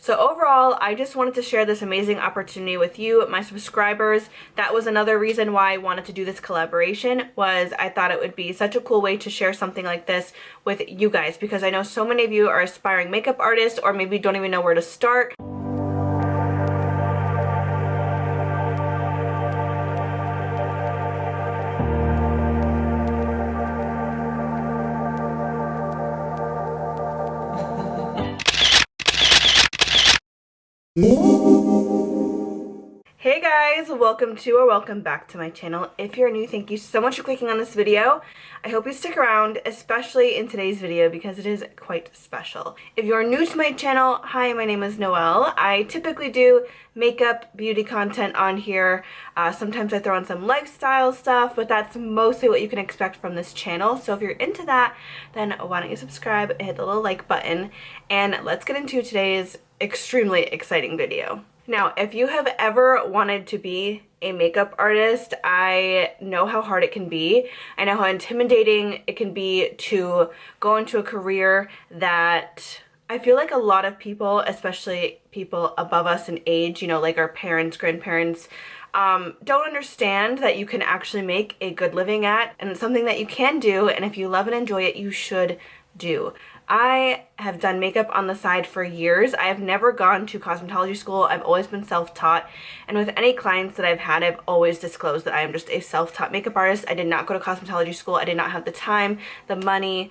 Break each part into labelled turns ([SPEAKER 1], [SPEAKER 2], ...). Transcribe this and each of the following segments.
[SPEAKER 1] So overall, I just wanted to share this amazing opportunity with you, my subscribers. That was another reason why I wanted to do this collaboration, was I thought it would be such a cool way to share something like this with you guys, because I know so many of you are aspiring makeup artists or maybe don't even know where to start. Hey guys, welcome back to my channel. If you're new, thank you so much for clicking on this video. I hope you stick around, especially in today's video because it is quite special. If you're new to my channel, hi, my name is Noelle. I typically do makeup, beauty content on here. Sometimes I throw in some lifestyle stuff, but that's mostly what you can expect from this channel. So if you're into that, then why don't you subscribe and hit the little like button, and let's get into today's extremely exciting video. Now, if you have ever wanted to be a makeup artist, I know how hard it can be. I know how intimidating it can be to go into a career that I feel like a lot of people, especially people above us in age, you know, like our parents, grandparents, don't understand that you can actually make a good living at, and it's something that you can do, and if you love and enjoy it, you should do. I have done makeup on the side for years. I have never gone to cosmetology school. I've always been self-taught, and with any clients that I've had, I've always disclosed that I am just a self-taught makeup artist. I did not go to cosmetology school. I did not have the time, the money,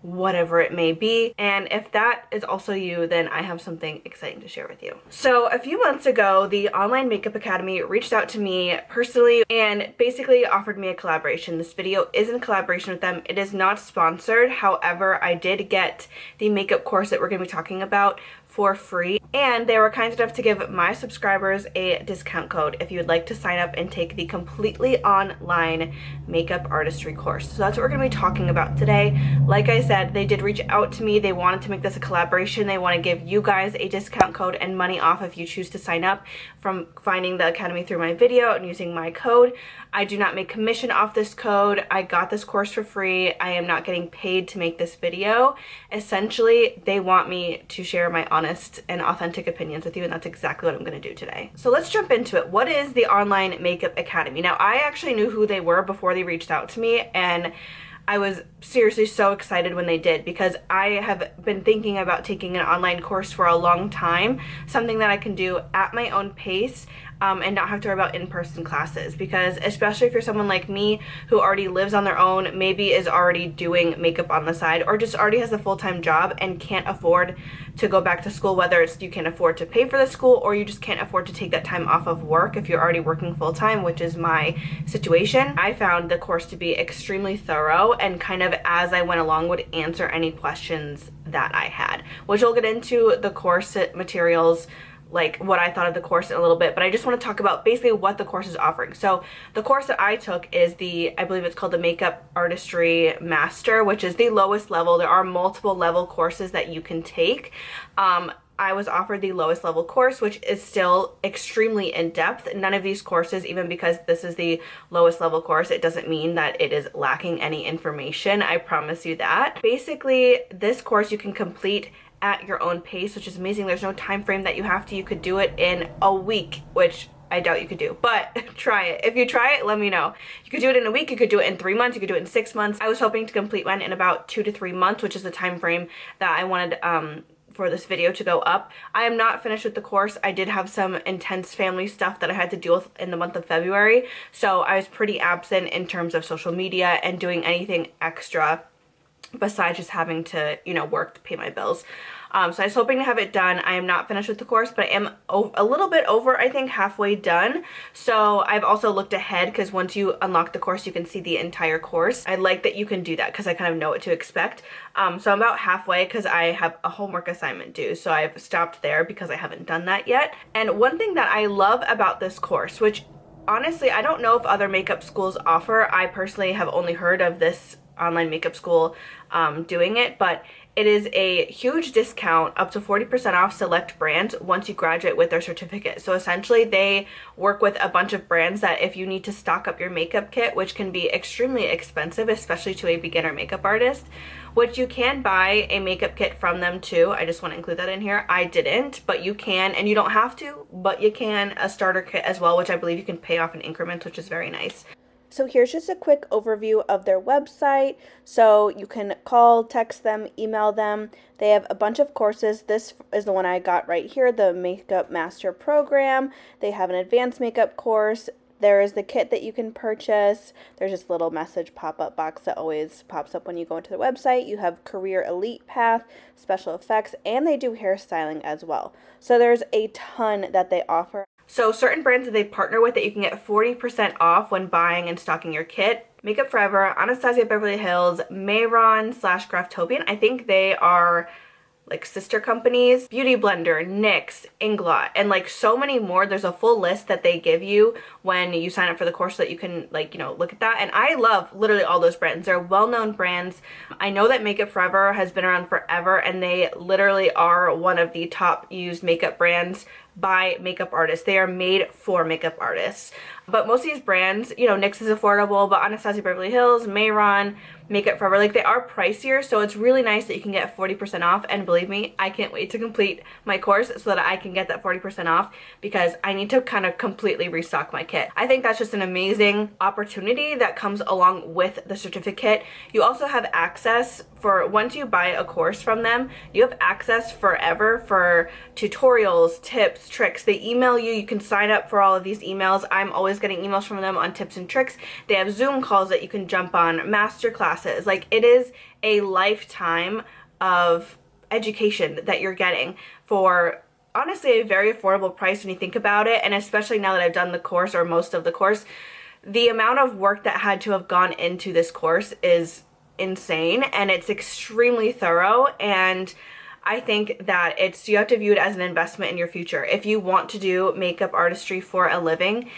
[SPEAKER 1] whatever it may be. And if that is also you, then I have something exciting to share with you. So a few months ago, the Online Makeup Academy reached out to me personally and basically offered me a collaboration. This video is in collaboration with them. It is not sponsored. However, I did get the makeup course that we're going to be talking about for free, and they were kind enough to give my subscribers a discount code if you would like to sign up and take the completely online makeup artistry course. So that's what we're going to be talking about today. Like I said, they did reach out to me. They wanted to make this a collaboration. They want to give you guys a discount code and money off if you choose to sign up from finding the academy through my video and using my code. I do not make commission off this code. I got this course for free. I am not getting paid to make this video. Essentially, they want me to share my honest and authentic opinions with you, and that's exactly what I'm going to do today. So let's jump into it. What is the Online Makeup Academy? Now, I actually knew who they were before they reached out to me, and I was seriously so excited when they did, because I have been thinking about taking an online course for a long time, something that I can do at my own pace and not have to worry about in-person classes. Because especially if you're someone like me who already lives on their own, maybe is already doing makeup on the side, or just already has a full-time job and can't afford to go back to school, whether it's you can't afford to pay for the school or you just can't afford to take that time off of work if you're already working full-time, which is my situation. I found the course to be extremely thorough and kind of as I went along would answer any questions that I had, which we'll get into the course materials, like what I thought of the course in a little bit, but I just want to talk about basically what the course is offering. So the course that I took is I believe it's called the Makeup Artistry Master, which is the lowest level. There are multiple level courses that you can take. I was offered the lowest level course, which is still extremely in-depth. None of these courses, even because this is the lowest level course, it doesn't mean that it is lacking any information. I promise you that. Basically, this course you can complete at your own pace, which is amazing. There's no time frame that you have to. You could do it in a week, which I doubt you could do, but try it. If you try it, let me know. You could do it in a week, you could do it in 3 months, you could do it in 6 months. I was hoping to complete mine in about 2 to 3 months, which is the time frame that I wanted for this video to go up. I am not finished with the course. I did have some intense family stuff that I had to deal with in the month of February, so I was pretty absent in terms of social media and doing anything extra besides just having to, you know, work to pay my bills. So I was hoping to have it done. I am not finished with the course, but I am a little bit over, I think, halfway done. So I've also looked ahead, because once you unlock the course, you can see the entire course. I like that you can do that because I kind of know what to expect. So I'm about halfway because I have a homework assignment due. So I've stopped there because I haven't done that yet. And one thing that I love about this course, which honestly, I don't know if other makeup schools offer. I personally have only heard of this online makeup school doing it, but it is a huge discount, up to 40% off select brands once you graduate with their certificate. So essentially they work with a bunch of brands that if you need to stock up your makeup kit, which can be extremely expensive, especially to a beginner makeup artist, which you can buy a makeup kit from them too. I just want to include that in here. I didn't, but you can, and you don't have to, but you can, a starter kit as well, which I believe you can pay off in increments, which is very nice. So here's just a quick overview of their website. So you can call, text them, email them. They have a bunch of courses. This is the one I got right here, the Makeup Master Program. They have an advanced makeup course. There is the kit that you can purchase. There's this little message pop-up box that always pops up when you go into the website. You have Career Elite Path, Special Effects, and they do hairstyling as well. So there's a ton that they offer. So certain brands that they partner with that you can get 40% off when buying and stocking your kit. Makeup Forever, Anastasia Beverly Hills, Mayron / Graftopian. I think they are like sister companies. Beauty Blender, NYX, Inglot, and like so many more. There's a full list that they give you when you sign up for the course so that you can, like, you know, look at that. And I love literally all those brands. They're well-known brands. I know that Makeup Forever has been around forever, and they literally are one of the top used makeup brands by makeup artists. They are made for makeup artists. But most of these brands, you know, NYX is affordable, but Anastasia Beverly Hills, Mayron, Makeup Forever, like, they are pricier, so it's really nice that you can get 40% off. And believe me, I can't wait to complete my course so that I can get that 40% off, because I need to kind of completely restock my kit. I think that's just an amazing opportunity that comes along with the certificate. You also have access for, once you buy a course from them, you have access forever for tutorials, tips, tricks. They email you. You can sign up for all of these emails. I'm always getting emails from them on tips and tricks. They have Zoom calls that you can jump on, master classes. Like, it is a lifetime of education that you're getting for honestly a very affordable price when you think about it. And especially now that I've done the course, or most of the course, the amount of work that had to have gone into this course is insane, and it's extremely thorough. And I think that you have to view it as an investment in your future. If you want to do makeup artistry for a living,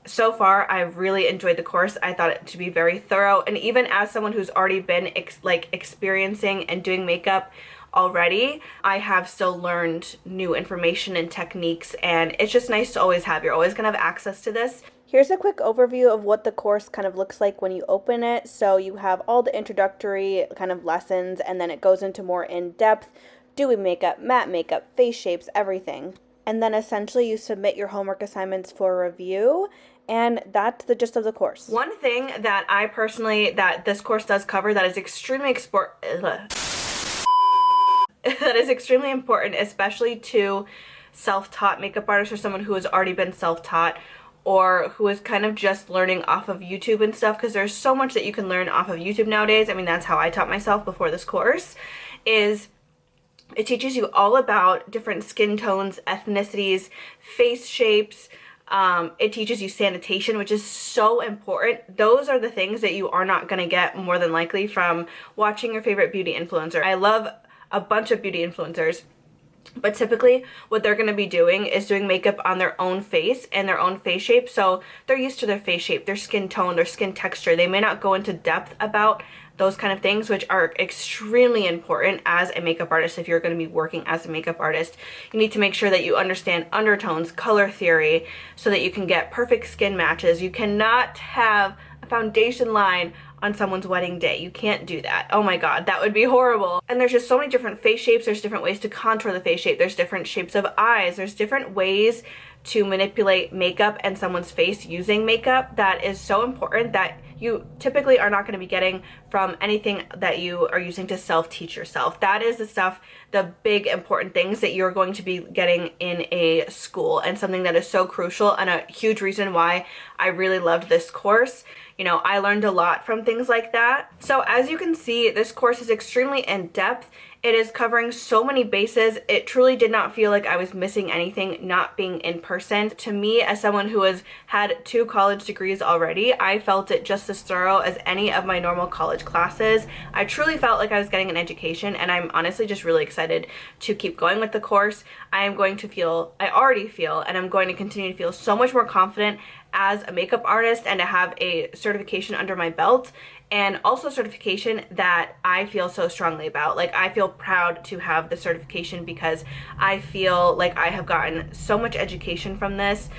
[SPEAKER 1] so far I've really enjoyed the course. I thought it to be very thorough, and even as someone who's already been experiencing and doing makeup already, I have still learned new information and techniques, and it's just nice to always have. You're always gonna have access to this. Here's a quick overview of what the course kind of looks like when you open it. So you have all the introductory kind of lessons, and then it goes into more in-depth, doing makeup, matte makeup, face shapes, everything. And then essentially you submit your homework assignments for review, and that's the gist of the course. One thing that I personally, that this course does cover that is extremely important, especially to self-taught makeup artists, or someone who has already been self-taught, or who is kind of just learning off of YouTube and stuff, because there's so much that you can learn off of YouTube nowadays. I mean, that's how I taught myself before this course, is it teaches you all about different skin tones, ethnicities, face shapes. It teaches you sanitation, which is so important. Those are the things that you are not going to get more than likely from watching your favorite beauty influencer. I love a bunch of beauty influencers, but typically what they're going to be doing is doing makeup on their own face and their own face shape. So they're used to their face shape, their skin tone, their skin texture. They may not go into depth about those kind of things, which are extremely important as a makeup artist. If you're going to be working as a makeup artist, you need to make sure that you understand undertones, color theory, so that you can get perfect skin matches. You cannot have a foundation line on someone's wedding day. You can't do that. Oh my god, that would be horrible. And there's just so many different face shapes. There's different ways to contour the face shape. There's different shapes of eyes. There's different ways to manipulate makeup and someone's face using makeup that is so important, that you typically are not going to be getting from anything that you are using to self-teach yourself. That is the stuff, the big important things that you're going to be getting in a school, and something that is so crucial, and a huge reason why I really loved this course. You know, I learned a lot from things like that. So as you can see, this course is extremely in-depth. It is covering so many bases. It truly did not feel like I was missing anything not being in person. To me, as someone who has had 2 college degrees already, I felt it just as thorough as any of my normal college classes. I truly felt like I was getting an education, and I'm honestly just really excited to keep going with the course. I already feel, and I'm going to continue to feel so much more confident as a makeup artist, and to have a certification under my belt, and also certification that I feel so strongly about. Like, I feel proud to have the certification because I feel like I have gotten so much education from this.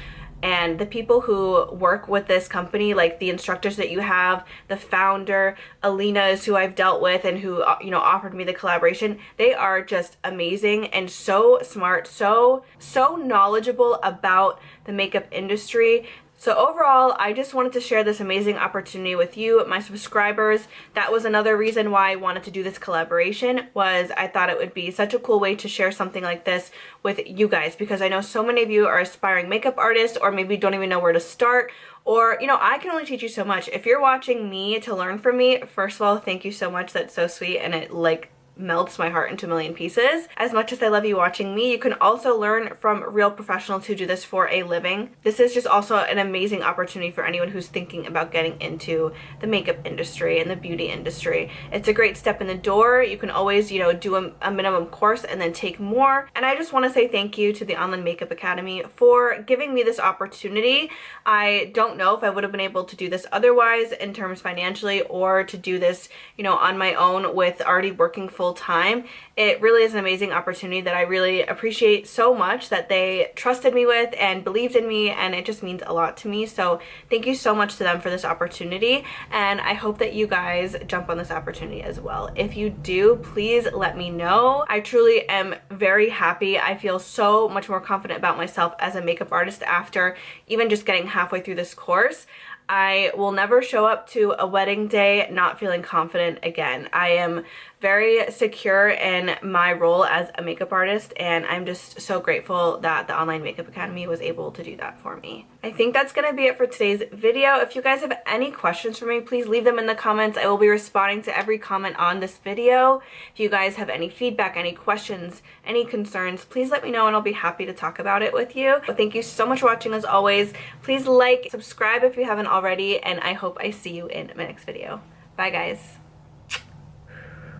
[SPEAKER 1] and the people who work with this company, like the instructors that you have, the founder, Alina is who I've dealt with and who, you know, offered me the collaboration. They are just amazing and so smart, so knowledgeable about the makeup industry. So overall, I just wanted to share this amazing opportunity with you, my subscribers. That was another reason why I wanted to do this collaboration, was I thought it would be such a cool way to share something like this with you guys, because I know so many of you are aspiring makeup artists or maybe don't even know where to start, or, you know, I can only teach you so much. If you're watching me to learn from me, first of all, thank you so much. That's so sweet, and it like melts my heart into a million pieces. As much as I love you watching me, you can also learn from real professionals who do this for a living. This is just also an amazing opportunity for anyone who's thinking about getting into the makeup industry and the beauty industry. It's a great step in the door. You can always, you know, do a minimum course and then take more. And I just want to say thank you to the Online Makeup Academy for giving me this opportunity. I don't know if I would have been able to do this otherwise in terms financially, or to do this, you know, on my own with already working full time. It really is an amazing opportunity that I really appreciate so much that they trusted me with and believed in me, and it just means a lot to me. So thank you so much to them for this opportunity, and I hope that you guys jump on this opportunity as well. If you do, please let me know. I truly am very happy. I feel so much more confident about myself as a makeup artist after even just getting halfway through this course. I will never show up to a wedding day not feeling confident again. I am very secure in my role as a makeup artist, and I'm just so grateful that the Online Makeup Academy was able to do that for me. I think that's gonna be it for today's video. If you guys have any questions for me, please leave them in the comments. I will be responding to every comment on this video. If you guys have any feedback, any questions, any concerns, please let me know and I'll be happy to talk about it with you. But thank you so much for watching as always. Please like, subscribe if you haven't already, and I hope I see you in my next video. Bye guys.